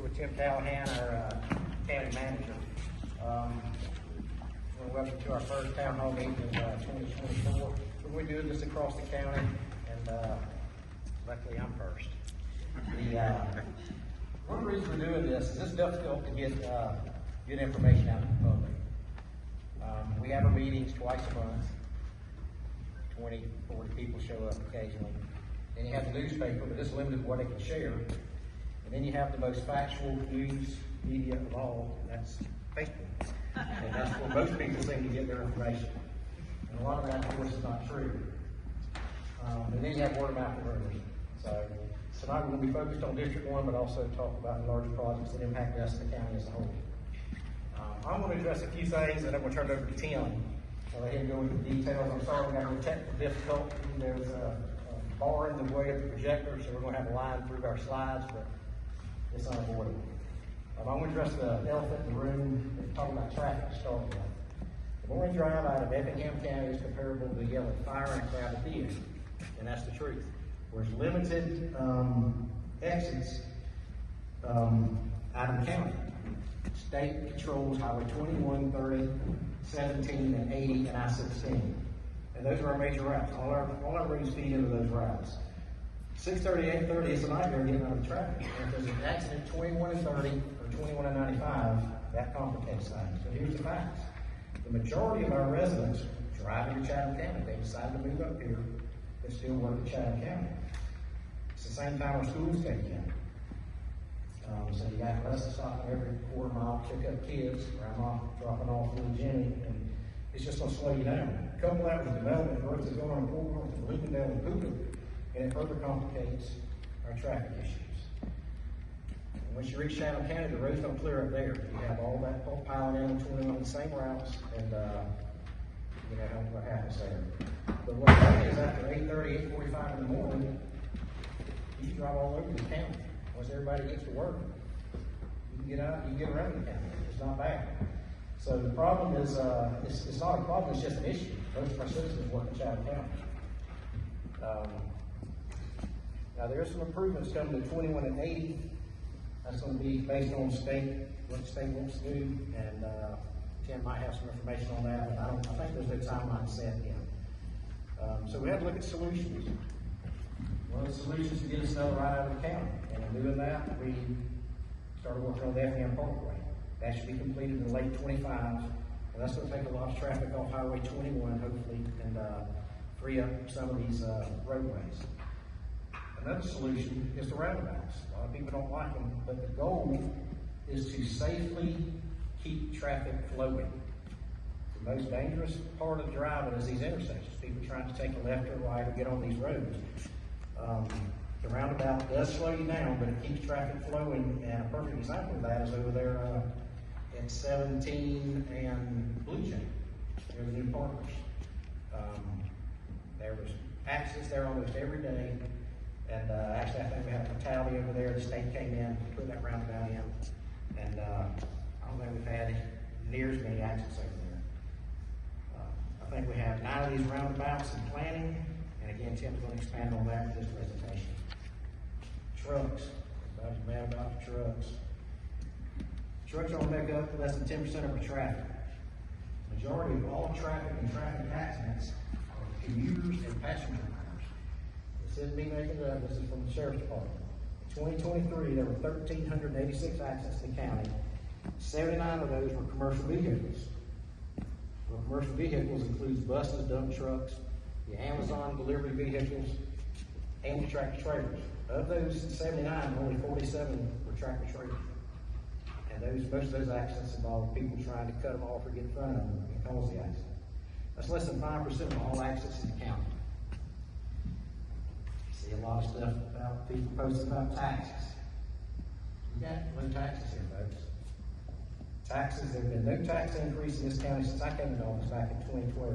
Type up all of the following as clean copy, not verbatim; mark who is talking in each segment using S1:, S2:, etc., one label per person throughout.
S1: With Tim Callahan, our county manager. Welcome to our first town hall meeting of 2024. We're doing this across the county, and luckily I'm first. One reason we're doing this is it's difficult to get good information out to the public. We have our meetings twice a month. 20, 40 people show up occasionally. Then you have the newspaper, but it's limited what it can share. And then you have the most factual news media of all, and that's Facebook. And that's where most people seem to get their information. And a lot of that, of course, is not true. And then you have word of mouth rumors. So tonight we're going to be focused on District 1, but also talk about the larger projects that impact us and the county as a whole. I'm going to address a few things, and I'm going to turn it over to Tim. I'll let him go into the details. I'm sorry we got a little technical difficulty. There's a bar in the way of the projector, so we're going to have a line through our slides, but it's unavoidable. I'm going to address the elephant in the room and talk about traffic to start with. The morning drive out of Effingham County is comparable to the yelling fire in a crowded theater, and that's the truth. There's limited exits out of the county. State controls Highway 21, 30, 17, and 80, and I-16. And those are our major routes. All our routes feed into those routes. 630, 830 is a nightmare getting out of the traffic. And if there's an accident 21 and 30 or 21 and 95, that complicates things. But here's the facts. The majority of our residents drive into Chatham County. They decided to move up here, but still work in Chatham County. It's the same time our schools take in. So you got buses stopping every quarter mile to pick up kids, grandma dropping off little Jimmy, and it's just going to slow you down. Couple that with the development growth that's going on in Fort Worth and Bloomingdale and Cooper, and it further complicates our traffic issues. And once you reach Chatham County, the roads don't clear up there. You have all that piling in 21 on the same routes, and you know what happens there. But what happens is after 8:30, 8:45 in the morning, you can drive all over the county. Once everybody gets to work, you can get out, you can get around the county. It's not bad. So the problem is, it's not a problem, it's just an issue. Most of our citizens work in Chatham County. Now there are some improvements coming to 21 and 80. That's going to be based on what the state wants to do, and Tim might have some information on that, but I think there's no timeline set yet. So we have to look at solutions. One of the solutions to get us another right out of the county, and in doing that, we started working on the Effingham Parkway. That should be completed in late 25, and that's going to take a lot of traffic off Highway 21, hopefully, and free up some of these roadways. Another solution is the roundabouts. A lot of people don't like them, but the goal is to safely keep traffic flowing. The most dangerous part of driving is these intersections. People trying to take a left or right or get on these roads. The roundabout does slow you down, but it keeps traffic flowing, and a perfect example of that is over there at 17 and Blue Chain. They're the new partners. There was accidents there almost every day, and actually I think we had a fatality over there. The state came in, put that roundabout in, and I don't think we've had near as many accidents over there. I think we have 9 of these roundabouts in planning, and again, Tim's going to expand on that for this presentation. Trucks, everybody's mad about the trucks. Trucks don't make up less than 10% of our traffic. Majority of all traffic and traffic accidents are commuters and passenger cars. This isn't me making it up, this is from the Sheriff's Department. In 2023, there were 1,386 accidents in the county. 79 of those were commercial vehicles. Well, commercial vehicles includes buses, dump trucks, the Amazon delivery vehicles, and the tractor trailers. Of those 79, only 47 were tractor trailers. And most of those accidents involve people trying to cut them off or get in front of them and cause the accident. That's less than 5% of all accidents in the county. See a lot of stuff about people posting about taxes. We got low taxes here, folks. Taxes, there have been no tax increase in this county since I came into office back in 2012.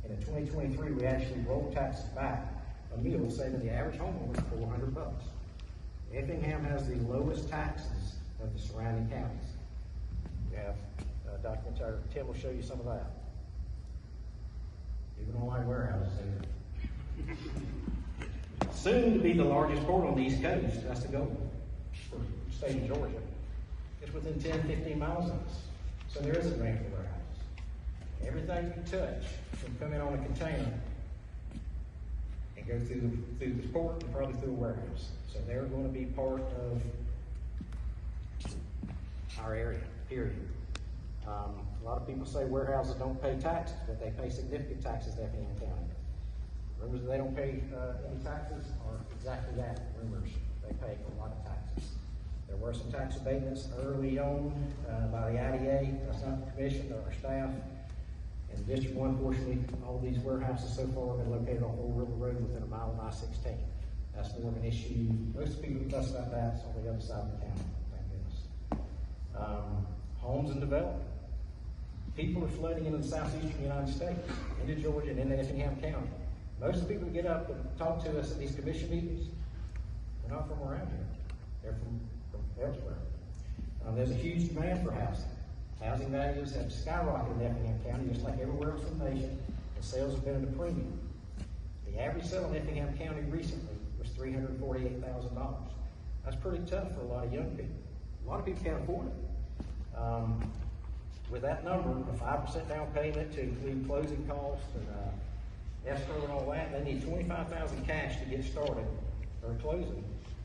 S1: And in 2023, we actually rolled taxes back a meal, saving the average homeowner $400. Effingham has the lowest taxes of the surrounding counties. We have documentary. Tim will show you some of that. Even online warehouses there. Soon to be the largest port on the East Coast. That's the goal for the state of Georgia. It's within 10, 15 miles of us. So there is a demand for warehouses. Everything you touch can come in on a container and go through the port and probably through a warehouse. So they're going to be part of our area, period. A lot of people say warehouses don't pay taxes, but they pay significant taxes to Effingham County. Rumors that they don't pay any taxes are exactly that, rumors. They pay a lot of taxes. There were some tax abatements early on by the IDA, that's not the commission, or our staff. In District 1, fortunately, all these warehouses so far have been located on Old River Road within a mile of I-16. That's more of an issue. Most people who fuss about that's on the other side of the county, thank goodness. Homes and development. People are flooding into the southeastern United States, into Georgia and into Effingham County. Most of the people who get up and talk to us at these commission meetings, they're not from around here. They're from elsewhere. There's a huge demand for housing. Housing values have skyrocketed in Effingham County, just like everywhere else in the nation, and sales have been at a premium. The average sale in Effingham County recently was $348,000. That's pretty tough for a lot of young people. A lot of people can't afford it. With that number, a 5% down payment to include closing costs and escrow and all that, they need $25,000 cash to get started or closing.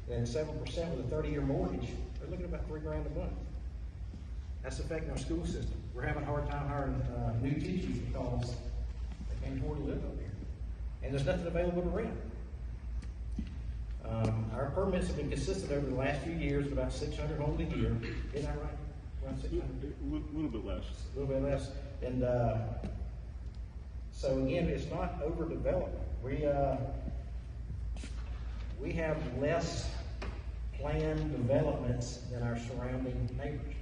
S1: Then 7% with a 30-year mortgage, they're looking at about $3 grand a month. That's affecting our school system. We're having a hard time hiring new teachers because they can't afford to live up here. And there's nothing available to rent. Our permits have been consistent over the last few years at about 600 homes a year. Isn't that right? Around 600?
S2: A little bit less.
S1: A little bit less. And so again, it's not overdevelopment. We have less planned developments than our surrounding neighbors.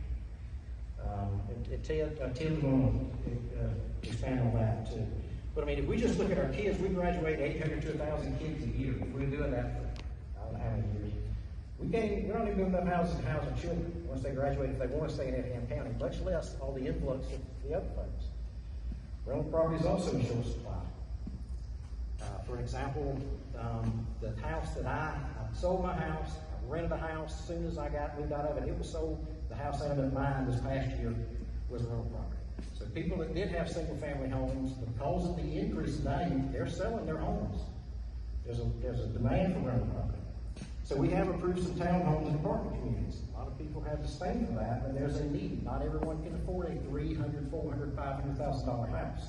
S1: Tim's going to expand on that too. But I mean, if we just look at our kids, we graduate 800 to 1,000 kids a year. If we're doing that for I don't know how many years, we don't even build enough houses to house our children once they graduate if they want to stay in Effingham County, much less all the influx of the other folks. Rental property is also in short supply. For example, the house that I sold my house, I rented a house as soon as I moved out of it. It was sold. The house I ended up buying this past year was rental property. So people that did have single family homes, because of the increase in value, they're selling their homes. There's a demand for rental property. So we have approved some townhomes and apartment communities. A lot of people have disdain for that, but there's a need. Not everyone can afford a $300,000, $400,000, $500,000 house.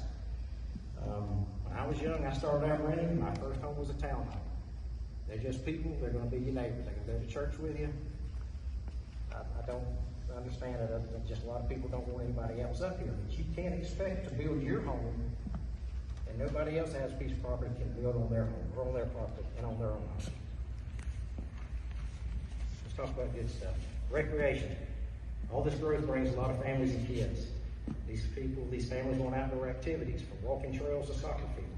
S1: When I was young, I started out renting. My first home was a townhome. They're just people. They're going to be your neighbors. They can go to church with you. I don't understand it. Just a lot of people don't want anybody else up here. But you can't expect to build your home and nobody else has a piece of property can build on their home or on their property and on their own home. Let's talk about good stuff. Recreation. All this growth brings a lot of families and kids. These families want outdoor activities, from walking trails to soccer fields.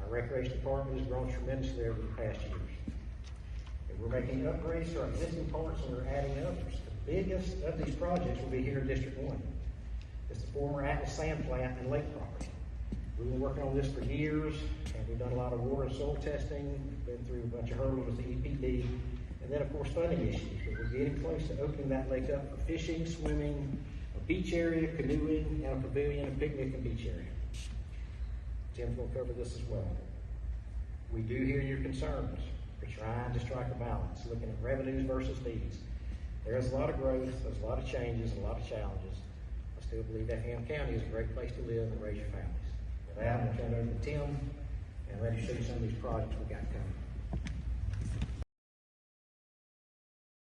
S1: Our recreation department has grown tremendously over the past years. And we're making upgrades to our existing parks and we're adding others. The biggest of these projects will be here in District 1. It's the former Atlas Sand Plant and lake property. We've been working on this for years, and we've done a lot of water and soil testing, been through a bunch of hurdles with the EPD, and then of course funding issues. But we're getting close to opening that lake up for fishing, swimming, a beach area, canoeing, and a pavilion, a picnic and beach area. Tim's will cover this as well. We do hear your concerns. We're trying to strike a balance, looking at revenues versus needs. There's a lot of growth, there's a lot of changes, and a lot of challenges. I still believe Effingham County is a great place to live and raise your families. With that, I'm going to turn it over to Tim and let him show you some of these projects we got coming.